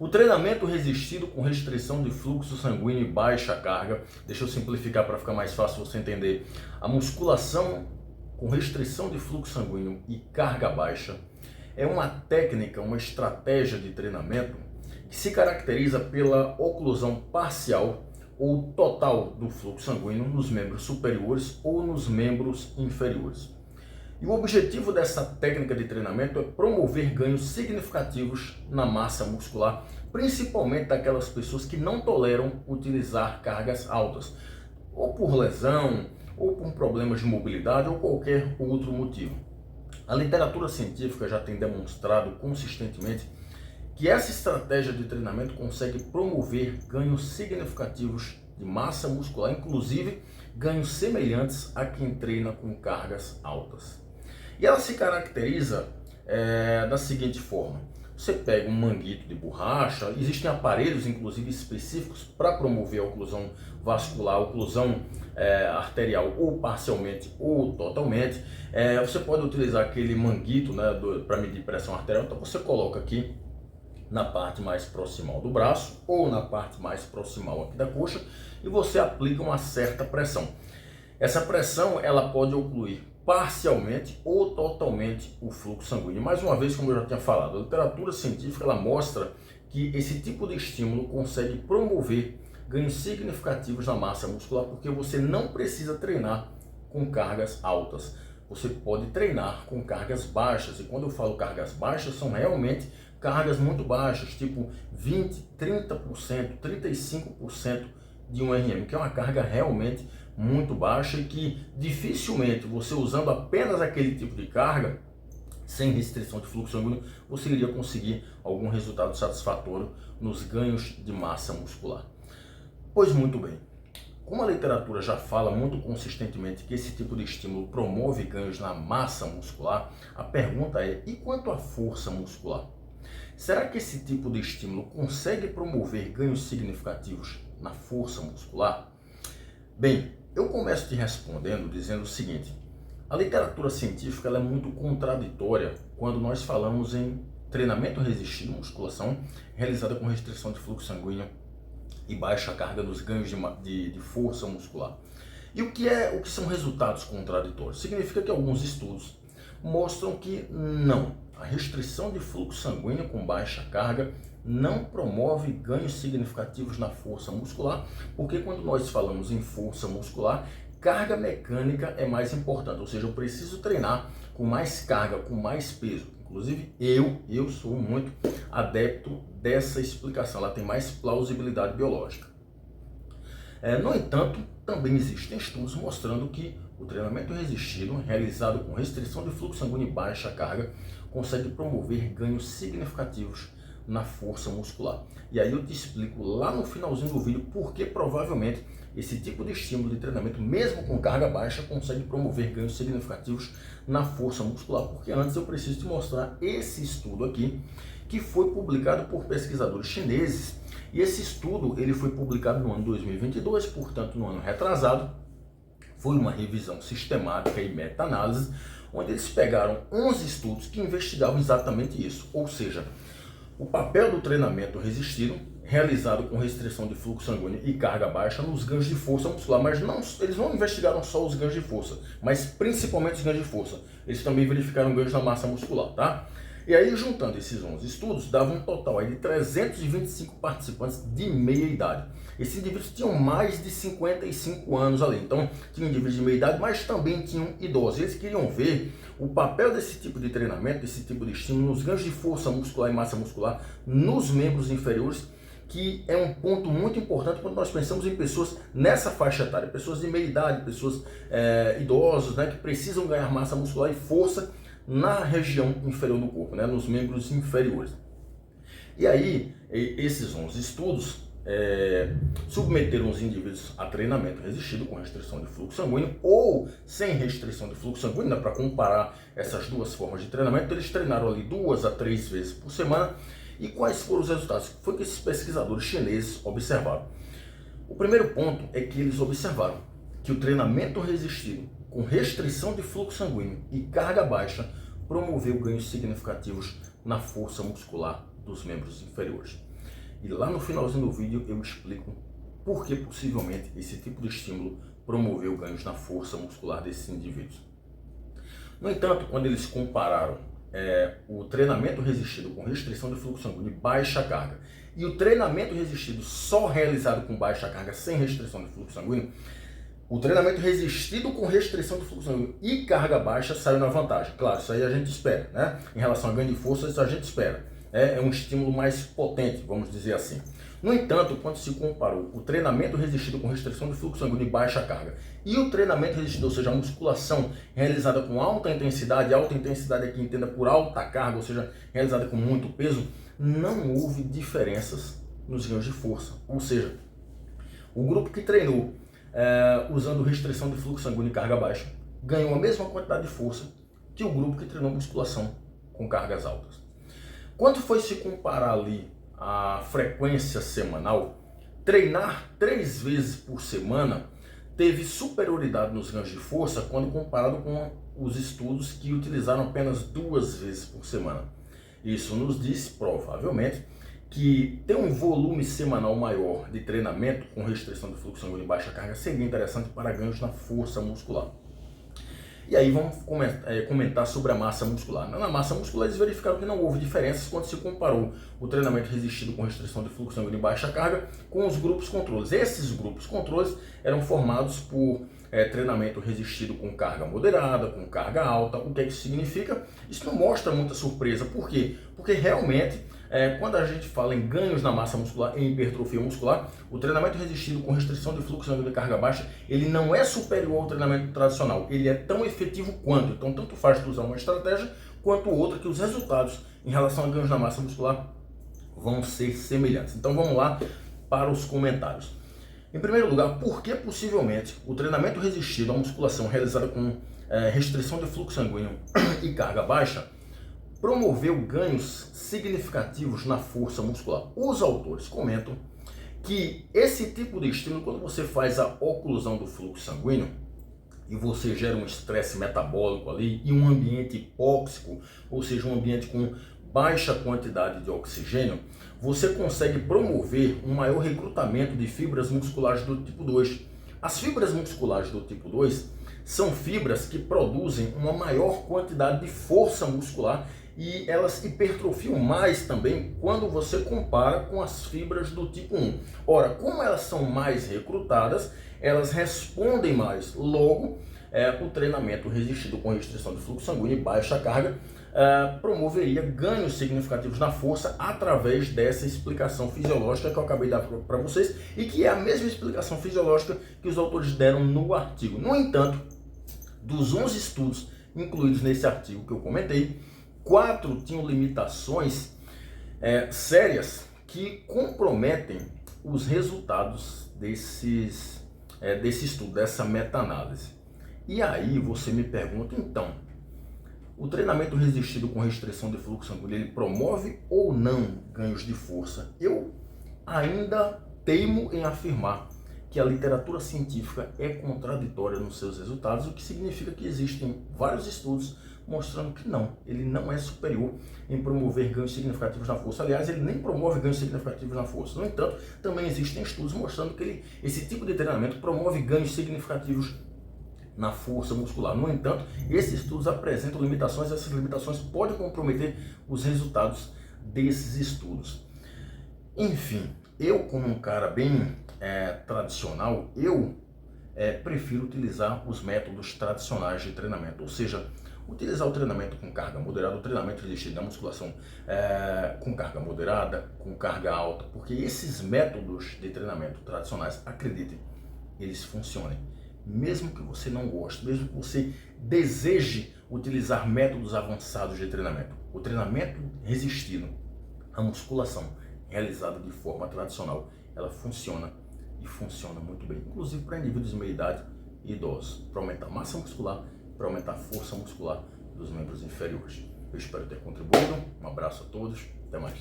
O treinamento resistido com restrição de fluxo sanguíneo e baixa carga, deixa eu simplificar para ficar mais fácil você entender. A musculação com restrição de fluxo sanguíneo e carga baixa é uma técnica, uma estratégia de treinamento que se caracteriza pela oclusão parcial ou total do fluxo sanguíneo nos membros superiores ou nos membros inferiores. E o objetivo dessa técnica de treinamento é promover ganhos significativos na massa muscular, principalmente daquelas pessoas que não toleram utilizar cargas altas, ou por lesão, ou por problemas de mobilidade, ou qualquer outro motivo. A literatura científica já tem demonstrado consistentemente que essa estratégia de treinamento consegue promover ganhos significativos de massa muscular, inclusive ganhos semelhantes a quem treina com cargas altas. E ela se caracteriza da seguinte forma: você pega um manguito de borracha, existem aparelhos inclusive específicos para promover a oclusão vascular, a oclusão arterial ou parcialmente ou totalmente. Você pode utilizar aquele manguito, né, para medir pressão arterial, então você coloca aqui na parte mais proximal do braço ou na parte mais proximal aqui da coxa e você aplica uma certa pressão. Essa pressão ela pode ocluir parcialmente ou totalmente o fluxo sanguíneo. Mais uma vez, como eu já tinha falado, a literatura científica ela mostra que esse tipo de estímulo consegue promover ganhos significativos na massa muscular, porque você não precisa treinar com cargas altas. Você pode treinar com cargas baixas, e quando eu falo cargas baixas, são realmente cargas muito baixas, tipo 20, 30%, 35% de um RM, que é uma carga realmente muito baixa e que dificilmente você usando apenas aquele tipo de carga, sem restrição de fluxo sanguíneo, você iria conseguir algum resultado satisfatório nos ganhos de massa muscular. Pois muito bem, como a literatura já fala muito consistentemente que esse tipo de estímulo promove ganhos na massa muscular, a pergunta é: e quanto à força muscular? Será que esse tipo de estímulo consegue promover ganhos significativos na força muscular? Bem, eu começo te respondendo dizendo o seguinte: a literatura científica ela é muito contraditória quando nós falamos em treinamento resistido, musculação, realizada com restrição de fluxo sanguíneo e baixa carga nos ganhos de força muscular. E o que são resultados contraditórios? Significa que alguns estudos mostram que não, a restrição de fluxo sanguíneo com baixa carga não promove ganhos significativos na força muscular, porque quando nós falamos em força muscular, carga mecânica é mais importante, ou seja, eu preciso treinar com mais carga, com mais peso. Inclusive eu sou muito adepto dessa explicação, ela tem mais plausibilidade biológica. No entanto, também existem estudos mostrando que o treinamento resistido, realizado com restrição de fluxo sanguíneo e baixa carga, consegue promover ganhos significativos na força muscular. E aí eu te explico lá no finalzinho do vídeo porque provavelmente esse tipo de estímulo de treinamento, mesmo com carga baixa, consegue promover ganhos significativos na força muscular. Porque antes eu preciso te mostrar esse estudo aqui, que foi publicado por pesquisadores chineses. E esse estudo ele foi publicado no ano 2022, portanto no ano retrasado. Foi uma revisão sistemática e meta-análise, onde eles pegaram 11 estudos que investigavam exatamente isso, ou seja, o papel do treinamento resistido, realizado com restrição de fluxo sanguíneo e carga baixa nos ganhos de força muscular, mas eles não investigaram só os ganhos de força, mas principalmente os ganhos de força. Eles também verificaram ganhos na massa muscular, tá? E aí, juntando esses 11 estudos, dava um total aí de 325 participantes de meia idade. Esses indivíduos tinham mais de 55 anos ali, então tinham indivíduos de meia idade, mas também tinham idosos. Eles queriam ver o papel desse tipo de treinamento, desse tipo de estímulo nos ganhos de força muscular e massa muscular nos membros inferiores, que é um ponto muito importante quando nós pensamos em pessoas nessa faixa etária, pessoas de meia idade, pessoas idosos, né, que precisam ganhar massa muscular e força na região inferior do corpo, né, nos membros inferiores. E aí, esses 11 estudos submeteram os indivíduos a treinamento resistido com restrição de fluxo sanguíneo ou sem restrição de fluxo sanguíneo, né, para comparar essas duas formas de treinamento. Eles treinaram ali 2 a 3 vezes por semana. E quais foram os resultados? Foi que esses pesquisadores chineses observaram. O primeiro ponto é que eles observaram que o treinamento resistido com restrição de fluxo sanguíneo e carga baixa promoveu ganhos significativos na força muscular dos membros inferiores. e lá no finalzinho do vídeo eu explico por que possivelmente esse tipo de estímulo promoveu ganhos na força muscular desses indivíduos. No entanto, quando eles compararam o treinamento resistido com restrição de fluxo sanguíneo e baixa carga e o treinamento resistido só realizado com baixa carga sem restrição de fluxo sanguíneo, o treinamento resistido com restrição de fluxo sanguíneo e carga baixa saiu na vantagem. Claro, isso aí a gente espera, né? Em relação a ganho de força, isso a gente espera. É um estímulo mais potente, vamos dizer assim. No entanto, quando se comparou o treinamento resistido com restrição de fluxo sanguíneo e baixa carga e o treinamento resistido, ou seja, a musculação realizada com alta intensidade aqui entenda por alta carga, ou seja, realizada com muito peso, não houve diferenças nos ganhos de força. Ou seja, o grupo que treinou usando restrição de fluxo sanguíneo e carga baixa ganhou a mesma quantidade de força que o grupo que treinou musculação com cargas altas. Quando foi se comparar ali a frequência semanal, treinar 3 vezes por semana teve superioridade nos ganhos de força quando comparado com os estudos que utilizaram apenas 2 vezes por semana. Isso nos diz, provavelmente, que ter um volume semanal maior de treinamento com restrição de fluxo sanguíneo e baixa carga seria interessante para ganhos na força muscular. E aí vamos comentar sobre a massa muscular. Na massa muscular eles verificaram que não houve diferenças quando se comparou o treinamento resistido com restrição de fluxo sanguíneo e baixa carga com os grupos controles. Esses grupos controles eram formados por treinamento resistido com carga moderada, com carga alta. O que é que isso significa? Isso não mostra muita surpresa. Por quê? Porque realmente, quando a gente fala em ganhos na massa muscular, em hipertrofia muscular, o treinamento resistido com restrição de fluxo sanguíneo e carga baixa, ele não é superior ao treinamento tradicional. Ele é tão efetivo quanto. Então, tanto faz tu usar uma estratégia quanto outra, que os resultados em relação a ganhos na massa muscular vão ser semelhantes. Então, vamos lá para os comentários. Em primeiro lugar, por que possivelmente o treinamento resistido à musculação realizada com restrição de fluxo sanguíneo e carga baixa promoveu ganhos significativos na força muscular? Os autores comentam que esse tipo de estímulo, quando você faz a oclusão do fluxo sanguíneo e você gera um estresse metabólico ali e um ambiente hipóxico, ou seja, um ambiente com baixa quantidade de oxigênio, você consegue promover um maior recrutamento de fibras musculares do tipo 2. As fibras musculares do tipo 2 são fibras que produzem uma maior quantidade de força muscular e elas hipertrofiam mais também quando você compara com as fibras do tipo 1. Ora, como elas são mais recrutadas, elas respondem mais. Logo, o treinamento resistido com restrição de fluxo sanguíneo e baixa carga promoveria ganhos significativos na força através dessa explicação fisiológica que eu acabei de dar para vocês e que é a mesma explicação fisiológica que os autores deram no artigo. No entanto, dos 11 estudos incluídos nesse artigo que eu comentei, 4 tinham limitações sérias que comprometem os resultados desse estudo, dessa meta-análise. E aí você me pergunta, então, o treinamento resistido com restrição de fluxo sanguíneo, ele promove ou não ganhos de força? Eu ainda teimo em afirmar que a literatura científica é contraditória nos seus resultados, o que significa que existem vários estudos mostrando que não, ele não é superior em promover ganhos significativos na força. Aliás, ele nem promove ganhos significativos na força. No entanto, também existem estudos mostrando que esse tipo de treinamento promove ganhos significativos na força muscular. No entanto, esses estudos apresentam limitações, essas limitações podem comprometer os resultados desses estudos. Enfim, eu como um cara bem tradicional, eu prefiro utilizar os métodos tradicionais de treinamento, ou seja, utilizar o treinamento com carga moderada, o treinamento resistido da musculação com carga moderada, com carga alta, porque esses métodos de treinamento tradicionais, acreditem, eles funcionam. Mesmo que você não goste, mesmo que você deseje utilizar métodos avançados de treinamento, o treinamento resistido à musculação realizada de forma tradicional, ela funciona e funciona muito bem, inclusive para indivíduos de meia idade e idosos, para aumentar a massa muscular, para aumentar a força muscular dos membros inferiores. Eu espero ter contribuído, um abraço a todos, até mais.